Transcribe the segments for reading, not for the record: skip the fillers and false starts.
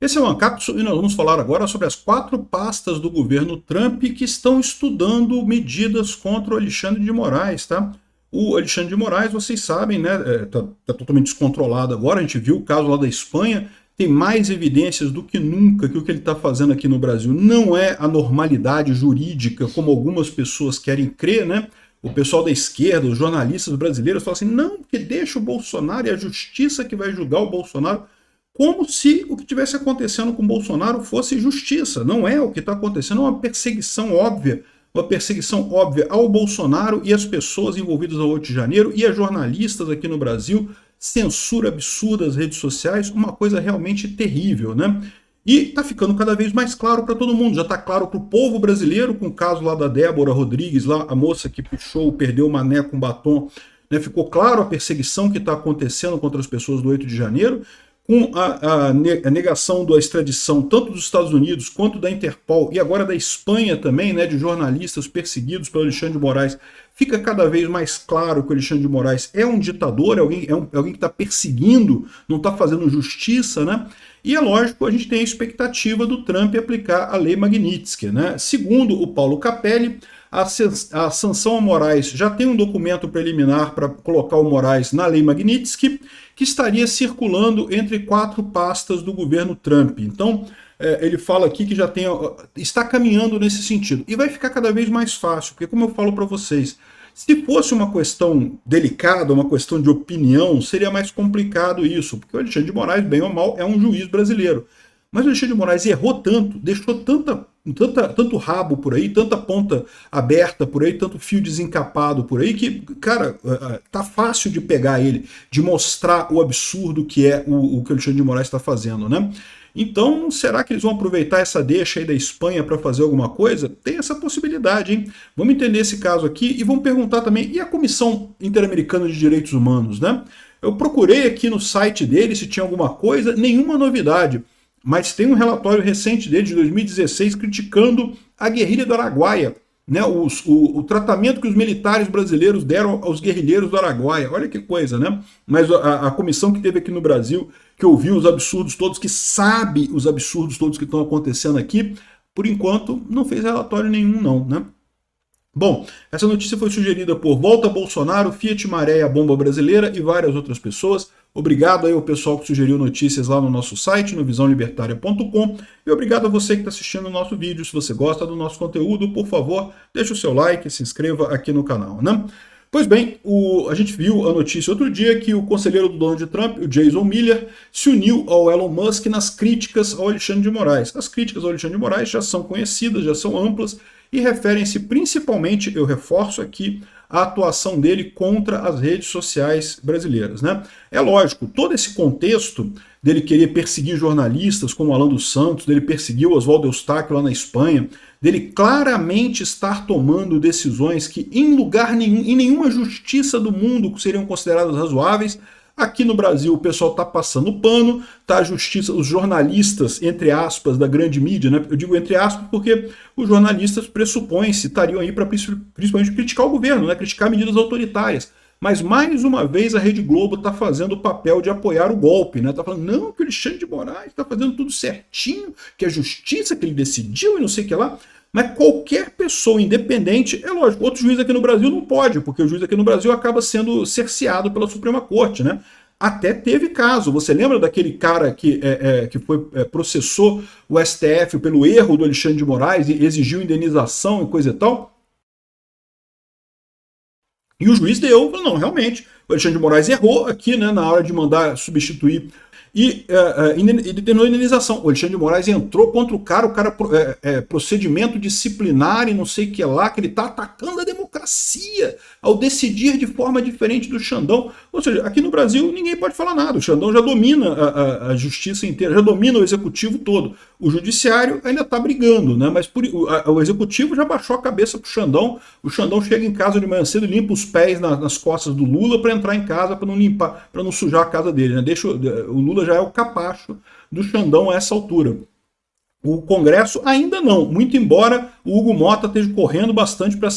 Esse é o ANCAP e nós vamos falar agora sobre as 4 pastas do governo Trump que estão estudando medidas contra o Alexandre de Moraes, tá? O Alexandre de Moraes, vocês sabem, né, tá totalmente descontrolado agora, a gente viu o caso lá da Espanha, tem mais evidências do que nunca que o que ele está fazendo aqui no Brasil não é a normalidade jurídica, como algumas pessoas querem crer, né? O pessoal da esquerda, os jornalistas brasileiros falam assim, não, porque deixa o Bolsonaro e a justiça que vai julgar o Bolsonaro, como se o que estivesse acontecendo com o Bolsonaro fosse justiça. Não é o que está acontecendo, é uma perseguição óbvia ao Bolsonaro e às pessoas envolvidas no 8 de janeiro e a jornalistas aqui no Brasil, censura absurda das redes sociais, uma coisa realmente terrível, né? E está ficando cada vez mais claro para todo mundo, já está claro para o povo brasileiro, com o caso lá da Débora Rodrigues, lá, a moça que puxou, perdeu o mané com batom, né? Ficou claro a perseguição que está acontecendo contra as pessoas do 8 de janeiro, com a negação da extradição tanto dos Estados Unidos quanto da Interpol e agora da Espanha também, né, de jornalistas perseguidos pelo Alexandre de Moraes, fica cada vez mais claro que o Alexandre de Moraes é um ditador, é alguém que está perseguindo, não está fazendo justiça, né? E é lógico, a gente tem a expectativa do Trump aplicar a lei Magnitsky, né? Segundo o Paulo Capelli, a sanção a Moraes já tem um documento preliminar para colocar o Moraes na lei Magnitsky, que estaria circulando entre 4 pastas do governo Trump. Então, ele fala aqui que está caminhando nesse sentido. E vai ficar cada vez mais fácil, porque como eu falo para vocês, se fosse uma questão delicada, uma questão de opinião, seria mais complicado isso, porque o Alexandre de Moraes, bem ou mal, é um juiz brasileiro. Mas o Alexandre de Moraes errou tanto, deixou tanto rabo por aí, tanta ponta aberta por aí, tanto fio desencapado por aí, que, cara, tá fácil de pegar ele, de mostrar o absurdo que é o que o Alexandre de Moraes está fazendo, né? Então, será que eles vão aproveitar essa deixa aí da Espanha para fazer alguma coisa? Tem essa possibilidade, hein? Vamos entender esse caso aqui e vamos perguntar também, e a Comissão Interamericana de Direitos Humanos, né? Eu procurei aqui no site dele se tinha alguma coisa, nenhuma novidade. Mas tem um relatório recente dele, de 2016, criticando a guerrilha do Araguaia, né? O tratamento que os militares brasileiros deram aos guerrilheiros do Araguaia. Olha que coisa, né? Mas a comissão que teve aqui no Brasil, que ouviu os absurdos todos, que sabe os absurdos todos que estão acontecendo aqui, por enquanto não fez relatório nenhum não, né? Bom, essa notícia foi sugerida por Volta Bolsonaro, Fiat Maré, a bomba brasileira e várias outras pessoas. Obrigado aí ao pessoal que sugeriu notícias lá no nosso site, no visãolibertaria.com. E obrigado a você que está assistindo o nosso vídeo. Se você gosta do nosso conteúdo, por favor, deixe o seu like e se inscreva aqui no canal, né? Pois bem, a gente viu a notícia outro dia que o conselheiro do Donald Trump, o Jason Miller, se uniu ao Elon Musk nas críticas ao Alexandre de Moraes. As críticas ao Alexandre de Moraes já são conhecidas, já são amplas e referem-se principalmente, eu reforço aqui, a atuação dele contra as redes sociais brasileiras, né? É lógico, todo esse contexto dele querer perseguir jornalistas como Alan dos Santos, dele perseguir o Oswaldo Eustáquio lá na Espanha, dele claramente estar tomando decisões que em lugar nenhum, em nenhuma justiça do mundo seriam consideradas razoáveis. Aqui no Brasil o pessoal está passando pano, tá a justiça, os jornalistas, entre aspas, da grande mídia, né? Eu digo entre aspas porque os jornalistas pressupõem-se, estariam aí para principalmente criticar o governo, né? Criticar medidas autoritárias. Mas mais uma vez a Rede Globo está fazendo o papel de apoiar o golpe, né? Está falando, não, que o Alexandre de Moraes está fazendo tudo certinho, que a justiça que ele decidiu e não sei o que lá. Mas qualquer pessoa independente, é lógico, outro juiz aqui no Brasil não pode, porque o juiz aqui no Brasil acaba sendo cerceado pela Suprema Corte, né? Até teve caso, você lembra daquele cara que processou o STF pelo erro do Alexandre de Moraes e exigiu indenização e coisa e tal? E o juiz deu, falou, não, realmente, o Alexandre de Moraes errou aqui, né, na hora de mandar substituir e determinou a indenização. O Alexandre de Moraes entrou contra o cara procedimento disciplinar e não sei o que lá, que ele está atacando a democracia ao decidir de forma diferente do Xandão. Ou seja, aqui no Brasil ninguém pode falar nada, o Xandão já domina a justiça inteira, já domina o executivo todo. O judiciário ainda está brigando, né? Mas o executivo já baixou a cabeça para o Xandão chega em casa de manhã cedo e limpa os pés nas costas do Lula para entrar em casa, para não limpar, para não sujar a casa dele, né? O Lula já é o capacho do Xandão a essa altura. O Congresso ainda não, muito embora o Hugo Mota esteja correndo bastante para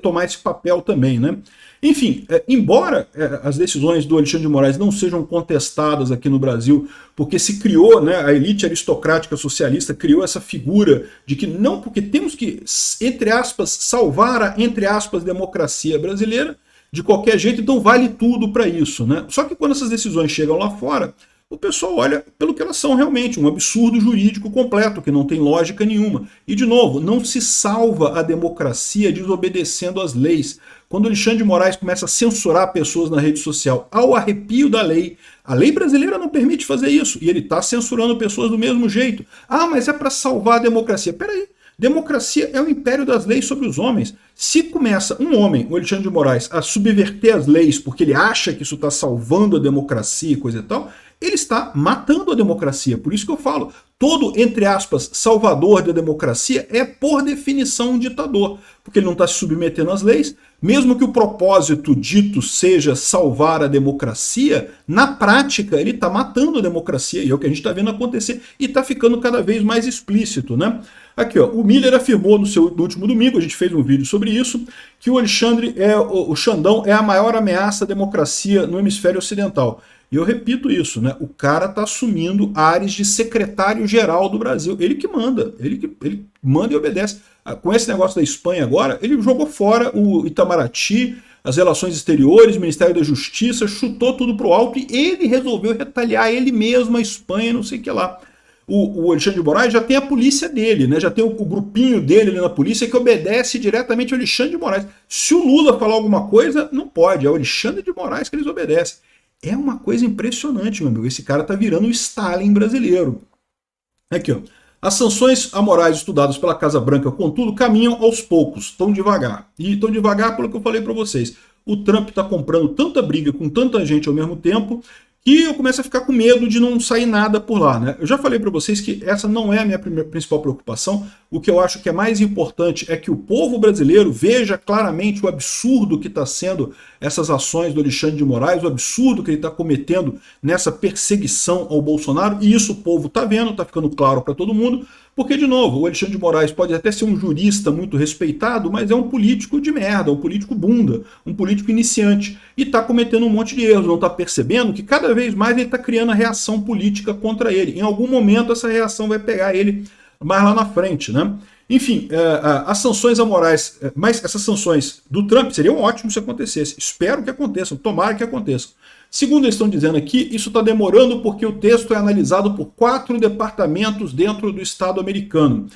tomar esse papel também, né? Enfim, embora as decisões do Alexandre de Moraes não sejam contestadas aqui no Brasil, porque se criou, né, a elite aristocrática socialista criou essa figura de que não, porque temos que, entre aspas, salvar a, entre aspas, democracia brasileira, de qualquer jeito, então vale tudo para isso, né? Só que quando essas decisões chegam lá fora, o pessoal olha pelo que elas são realmente, um absurdo jurídico completo, que não tem lógica nenhuma. E, de novo, não se salva a democracia desobedecendo às leis. Quando Alexandre de Moraes começa a censurar pessoas na rede social ao arrepio da lei, a lei brasileira não permite fazer isso, e ele está censurando pessoas do mesmo jeito. Ah, mas é para salvar a democracia. Peraí, democracia é o império das leis sobre os homens. Se começa um homem, o Alexandre de Moraes, a subverter as leis porque ele acha que isso está salvando a democracia e coisa e tal, ele está matando a democracia. Por isso que eu falo, todo, entre aspas, salvador da democracia é, por definição, um ditador, porque ele não está se submetendo às leis, mesmo que o propósito dito seja salvar a democracia, na prática ele está matando a democracia, e é o que a gente está vendo acontecer, e está ficando cada vez mais explícito, né? Aqui, ó, o Miller afirmou no último domingo, a gente fez um vídeo sobre isso, que o Alexandre, o Xandão, é a maior ameaça à democracia no hemisfério ocidental. E eu repito isso, né? O cara está assumindo áreas de secretário-geral do Brasil. Ele que manda, ele manda e obedece. Com esse negócio da Espanha agora, ele jogou fora o Itamaraty, as relações exteriores, o Ministério da Justiça, chutou tudo pro alto e ele resolveu retaliar ele mesmo, a Espanha, não sei o que lá. O Alexandre de Moraes já tem a polícia dele, né? Já tem o grupinho dele ali na polícia que obedece diretamente ao Alexandre de Moraes. Se o Lula falar alguma coisa, não pode, é o Alexandre de Moraes que eles obedecem. É uma coisa impressionante, meu amigo. Esse cara tá virando o Stalin brasileiro. Aqui, ó. As sanções a Moraes estudadas pela Casa Branca, contudo, caminham aos poucos, tão devagar. E tão devagar pelo que eu falei para vocês. O Trump está comprando tanta briga com tanta gente ao mesmo tempo que eu começo a ficar com medo de não sair nada por lá, né? Eu já falei para vocês que essa não é a minha principal preocupação. O que eu acho que é mais importante é que o povo brasileiro veja claramente o absurdo que está sendo essas ações do Alexandre de Moraes, o absurdo que ele está cometendo nessa perseguição ao Bolsonaro, e isso o povo está vendo, está ficando claro para todo mundo, porque, de novo, o Alexandre de Moraes pode até ser um jurista muito respeitado, mas é um político de merda, um político bunda, um político iniciante, e está cometendo um monte de erros, não está percebendo que cada vez mais ele está criando a reação política contra ele. Em algum momento essa reação vai pegar ele mais lá na frente, né? Enfim, as sanções a Moraes, mas essas sanções do Trump seriam ótimas se acontecesse. Espero que aconteçam, tomara que aconteçam. Segundo eles estão dizendo aqui, isso está demorando porque o texto é analisado por 4 departamentos dentro do Estado americano.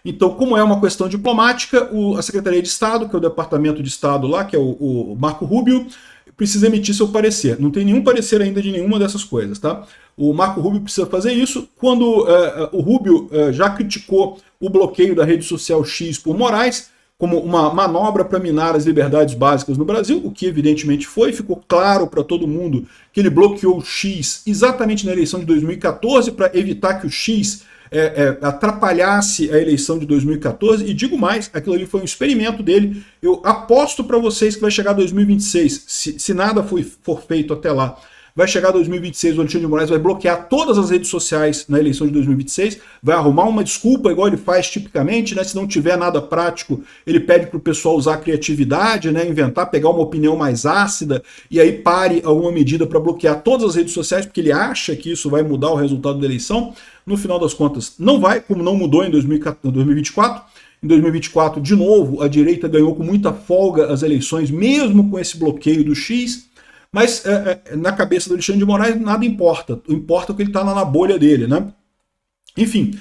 Então, como é uma questão diplomática, a Secretaria de Estado, que é o Departamento de Estado lá, que é o Marco Rubio, precisa emitir seu parecer. Não tem nenhum parecer ainda de nenhuma dessas coisas, tá? O Marco Rubio precisa fazer isso. Quando o Rubio já criticou o bloqueio da rede social X por Moraes, como uma manobra para minar as liberdades básicas no Brasil, o que evidentemente foi, ficou claro para todo mundo que ele bloqueou o X exatamente na eleição de 2014 para evitar que o X atrapalhasse a eleição de 2014, e digo mais, aquilo ali foi um experimento dele. Eu aposto para vocês que vai chegar 2026, se nada for feito até lá, vai chegar 2026, o Alexandre de Moraes vai bloquear todas as redes sociais na eleição de 2026, vai arrumar uma desculpa, igual ele faz tipicamente, né? Se não tiver nada prático, ele pede para o pessoal usar a criatividade, né? Inventar, pegar uma opinião mais ácida, e aí pare alguma medida para bloquear todas as redes sociais, porque ele acha que isso vai mudar o resultado da eleição. No final das contas, não vai, como não mudou em 2024. Em 2024, de novo, a direita ganhou com muita folga as eleições, mesmo com esse bloqueio do X. Mas na cabeça do Alexandre de Moraes nada importa. Importa que ele está na bolha dele, né? Enfim,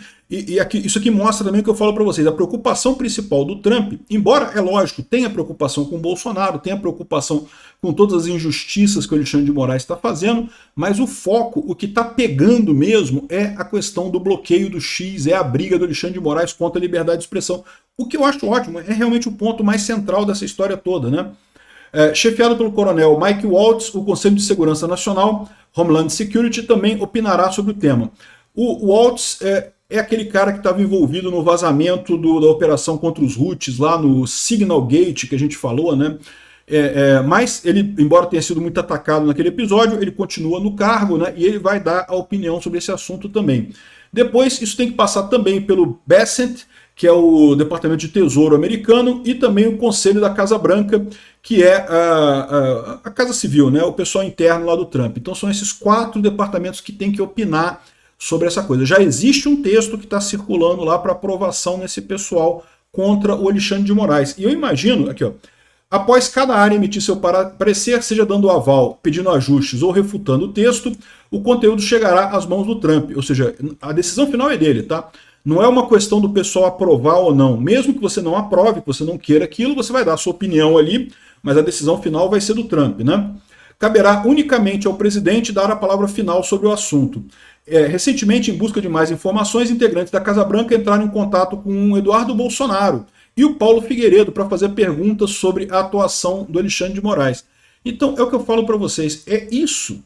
isso aqui mostra também o que eu falo para vocês. A preocupação principal do Trump, embora, é lógico, tenha preocupação com o Bolsonaro, tenha preocupação com todas as injustiças que o Alexandre de Moraes está fazendo, mas o foco, o que está pegando mesmo, é a questão do bloqueio do X, é a briga do Alexandre de Moraes contra a liberdade de expressão. O que eu acho ótimo, é realmente o ponto mais central dessa história toda, né? Chefiado pelo coronel Mike Waltz, o Conselho de Segurança Nacional, Homeland Security, também opinará sobre o tema. O Waltz é aquele cara que estava envolvido no vazamento da operação contra os Houthis, lá no Signal Gate, que a gente falou, né? Mas ele, embora tenha sido muito atacado naquele episódio, ele continua no cargo, né, e ele vai dar a opinião sobre esse assunto também. Depois, isso tem que passar também pelo BESCENT, que é o Departamento de Tesouro americano, e também o Conselho da Casa Branca, que é a Casa Civil, né, o pessoal interno lá do Trump. Então são esses 4 departamentos que têm que opinar sobre essa coisa. Já existe um texto que está circulando lá para aprovação nesse pessoal contra o Alexandre de Moraes. E eu imagino, aqui ó, após cada área emitir seu parecer, seja dando aval, pedindo ajustes ou refutando o texto, o conteúdo chegará às mãos do Trump. Ou seja, a decisão final é dele, tá? Não é uma questão do pessoal aprovar ou não. Mesmo que você não aprove, que você não queira aquilo, você vai dar a sua opinião ali, mas a decisão final vai ser do Trump, né? Caberá unicamente ao presidente dar a palavra final sobre o assunto. Recentemente, em busca de mais informações, integrantes da Casa Branca entraram em contato com o Eduardo Bolsonaro e o Paulo Figueiredo para fazer perguntas sobre a atuação do Alexandre de Moraes. Então, é o que eu falo para vocês, é isso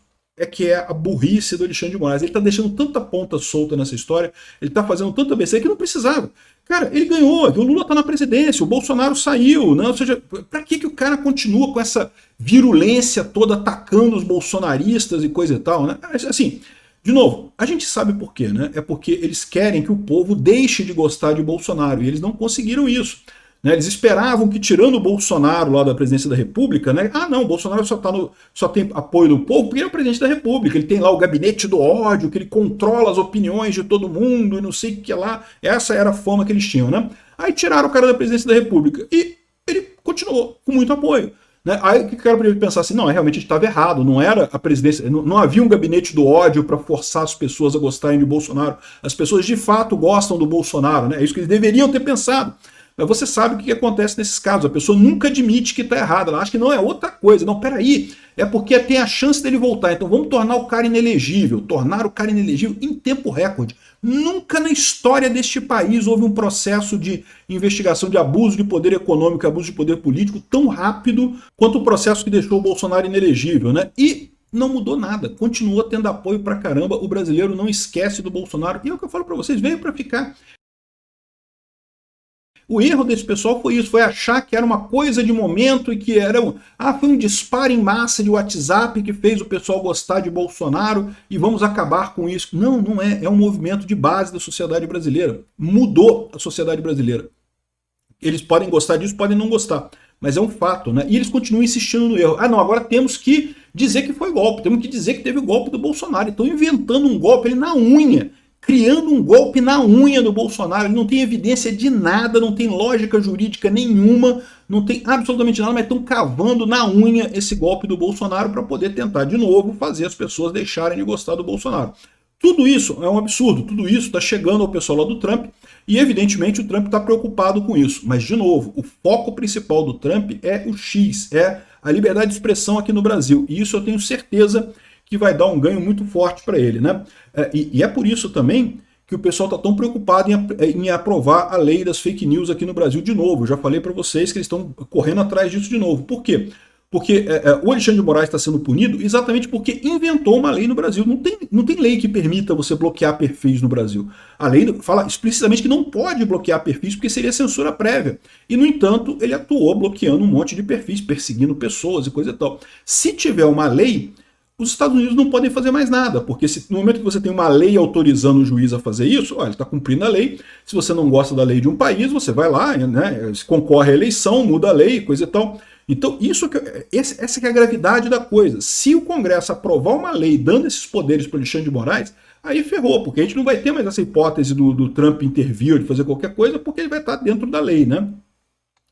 que é a burrice do Alexandre de Moraes. Ele está deixando tanta ponta solta nessa história, ele está fazendo tanta besteira que não precisava. Cara, ele ganhou, o Lula está na presidência, o Bolsonaro saiu, né? Ou seja, para que o cara continua com essa virulência toda atacando os bolsonaristas e coisa e tal, né? Assim, de novo, a gente sabe por quê, né? É porque eles querem que o povo deixe de gostar de Bolsonaro, e eles não conseguiram isso. Né? Eles esperavam que, tirando o Bolsonaro lá da presidência da República, né? Ah, não, o Bolsonaro só tem apoio do povo porque ele é o presidente da República, ele tem lá o gabinete do ódio, que ele controla as opiniões de todo mundo e não sei o que lá. Essa era a fama que eles tinham, né? Aí tiraram o cara da presidência da República e ele continuou com muito apoio. Né? Aí o cara poderia pensar assim, não, realmente a gente estava errado, não era a presidência, não havia um gabinete do ódio para forçar as pessoas a gostarem de Bolsonaro. As pessoas de fato gostam do Bolsonaro, né? É isso que eles deveriam ter pensado. Mas você sabe o que acontece nesses casos. A pessoa nunca admite que está errada. Ela acha que não, é outra coisa. Não, peraí. É porque tem a chance dele voltar. Então vamos tornar o cara inelegível. Tornar o cara inelegível em tempo recorde. Nunca na história deste país houve um processo de investigação de abuso de poder econômico, abuso de poder político tão rápido quanto o processo que deixou o Bolsonaro inelegível, né? E não mudou nada. Continua tendo apoio pra caramba. O brasileiro não esquece do Bolsonaro. E é o que eu falo para vocês. Veio para ficar. O erro desse pessoal foi isso, foi achar que era uma coisa de momento e que era foi um disparo em massa de WhatsApp que fez o pessoal gostar de Bolsonaro e vamos acabar com isso. Não, não é. É um movimento de base da sociedade brasileira. Mudou a sociedade brasileira. Eles podem gostar disso, podem não gostar, mas é um fato, né? E eles continuam insistindo no erro. Ah, não, agora temos que dizer que foi golpe, temos que dizer que teve o golpe do Bolsonaro. Estão inventando um golpe ali na unha, criando um golpe na unha do Bolsonaro. Ele não tem evidência de nada, não tem lógica jurídica nenhuma, não tem absolutamente nada, mas estão cavando na unha esse golpe do Bolsonaro para poder tentar de novo fazer as pessoas deixarem de gostar do Bolsonaro. Tudo isso é um absurdo, tudo isso está chegando ao pessoal lá do Trump e evidentemente o Trump está preocupado com isso. Mas de novo, o foco principal do Trump é o X, é a liberdade de expressão aqui no Brasil. E isso eu tenho certeza que vai dar um ganho muito forte para ele, né? E é por isso também que o pessoal está tão preocupado em aprovar a lei das fake news aqui no Brasil de novo. Eu já falei para vocês que eles estão correndo atrás disso de novo. Por quê? Porque o Alexandre de Moraes está sendo punido exatamente porque inventou uma lei no Brasil. Não tem lei que permita você bloquear perfis no Brasil. A lei fala explicitamente que não pode bloquear perfis porque seria censura prévia. E, no entanto, ele atuou bloqueando um monte de perfis, perseguindo pessoas e coisa e tal. Se tiver uma lei, os Estados Unidos não podem fazer mais nada, porque no momento que você tem uma lei autorizando o juiz a fazer isso, ele está cumprindo a lei. Se você não gosta da lei de um país, você vai lá, né, concorre à eleição, muda a lei, coisa e tal. Então, essa que é a gravidade da coisa. Se o Congresso aprovar uma lei dando esses poderes para o Alexandre de Moraes, aí ferrou, porque a gente não vai ter mais essa hipótese do Trump intervir ou de fazer qualquer coisa, porque ele vai estar dentro da lei, né?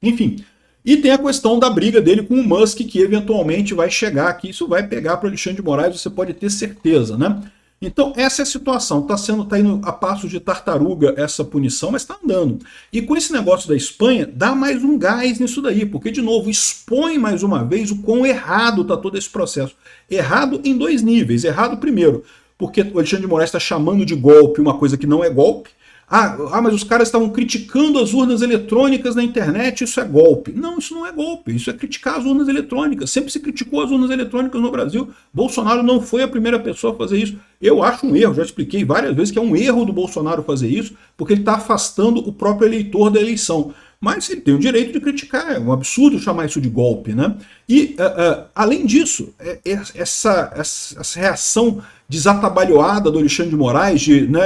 Enfim. E tem a questão da briga dele com o Musk, que eventualmente vai chegar aqui. Isso vai pegar para o Alexandre de Moraes, você pode ter certeza, né? Então, essa é a situação. Está indo a passos de tartaruga essa punição, mas está andando. E com esse negócio da Espanha, dá mais um gás nisso daí, porque, de novo, expõe mais uma vez o quão errado está todo esse processo. Errado em 2 níveis. Errado, primeiro, porque o Alexandre de Moraes está chamando de golpe uma coisa que não é golpe. Mas os caras estavam criticando as urnas eletrônicas na internet, isso é golpe. Não, isso não é golpe, isso é criticar as urnas eletrônicas. Sempre se criticou as urnas eletrônicas no Brasil. Bolsonaro não foi a primeira pessoa a fazer isso. Eu acho um erro, já expliquei várias vezes que é um erro do Bolsonaro fazer isso, porque ele está afastando o próprio eleitor da eleição. mas ele tem o direito de criticar, é um absurdo chamar isso de golpe, né? E, além disso, essa reação desatabalhoada do Alexandre de Moraes de, né,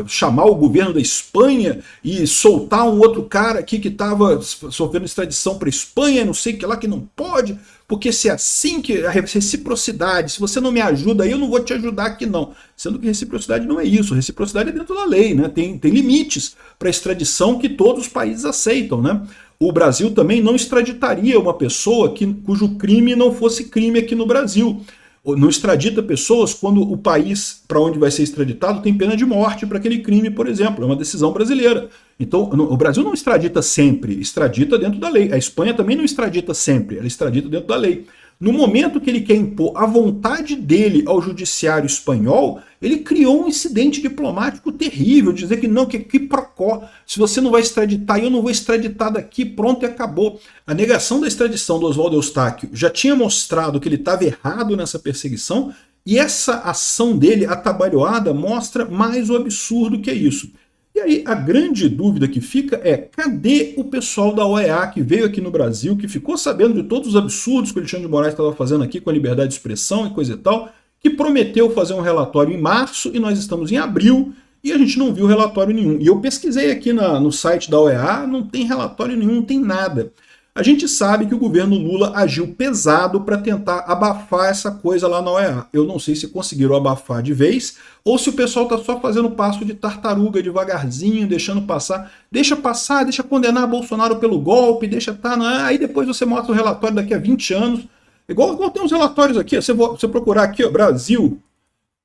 chamar o governo da Espanha e soltar um outro cara aqui que estava sofrendo extradição para a Espanha, não sei o que lá, que não pode, porque se é assim que a reciprocidade, se você não me ajuda aí, eu não vou te ajudar aqui não. Sendo que reciprocidade não é isso, reciprocidade é dentro da lei, né? Tem limites para extradição que todos os países aceitam, né? O Brasil também não extraditaria uma pessoa cujo crime não fosse crime aqui no Brasil. Não extradita pessoas quando o país para onde vai ser extraditado tem pena de morte para aquele crime, por exemplo. É uma decisão brasileira. Então, o Brasil não extradita sempre, extradita dentro da lei. A Espanha também não extradita sempre, ela extradita dentro da lei. No momento que ele quer impor a vontade dele ao judiciário espanhol, ele criou um incidente diplomático terrível, dizer que não, que procó, se você não vai extraditar, eu não vou extraditar daqui, pronto e acabou. A negação da extradição do Oswaldo Eustáquio já tinha mostrado que ele estava errado nessa perseguição, e essa ação dele, atabalhoada, mostra mais o absurdo que é isso. E aí a grande dúvida que fica é, cadê o pessoal da OEA que veio aqui no Brasil, que ficou sabendo de todos os absurdos que o Alexandre de Moraes estava fazendo aqui com a liberdade de expressão e coisa e tal, que prometeu fazer um relatório em março e nós estamos em abril e a gente não viu relatório nenhum. E eu pesquisei aqui no site da OEA, não tem relatório nenhum, não tem nada. A gente sabe que o governo Lula agiu pesado para tentar abafar essa coisa lá na OEA. Eu não sei se conseguiram abafar de vez ou se o pessoal está só fazendo passo de tartaruga devagarzinho, deixando passar. Deixa passar, deixa condenar Bolsonaro pelo golpe, deixa aí depois você mostra o relatório daqui a 20 anos. Igual tem uns relatórios aqui, você procurar aqui, ó, Brasil,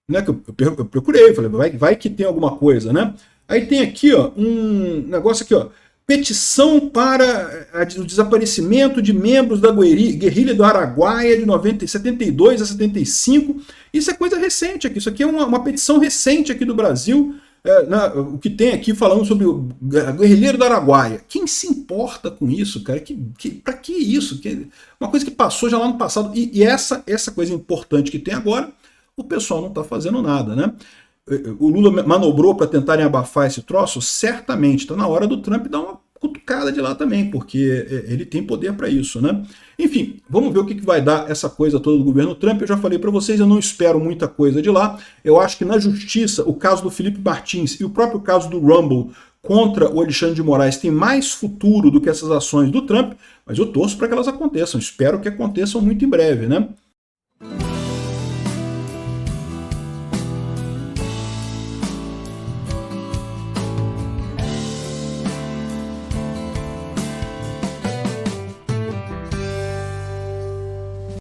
né, que eu procurei, falei, vai que tem alguma coisa, né? Aí tem aqui, ó, um negócio aqui, ó, petição para o desaparecimento de membros da guerrilha do Araguaia de 72 a 75. Isso é coisa recente aqui, isso aqui é uma petição recente aqui do Brasil, o que tem aqui falando sobre o guerrilheiro do Araguaia. Quem se importa com isso, cara? Para que isso? Uma coisa que passou já lá no passado. E essa coisa importante que tem agora, o pessoal não está fazendo nada, né? O Lula manobrou para tentarem abafar esse troço? Certamente. Está na hora do Trump dar uma cutucada de lá também, porque ele tem poder para isso, né? Enfim, vamos ver o que vai dar essa coisa toda do governo Trump. Eu já falei para vocês, eu não espero muita coisa de lá. Eu acho que na justiça, o caso do Felipe Martins e o próprio caso do Rumble contra o Alexandre de Moraes tem mais futuro do que essas ações do Trump, mas eu torço para que elas aconteçam. Espero que aconteçam muito em breve, né?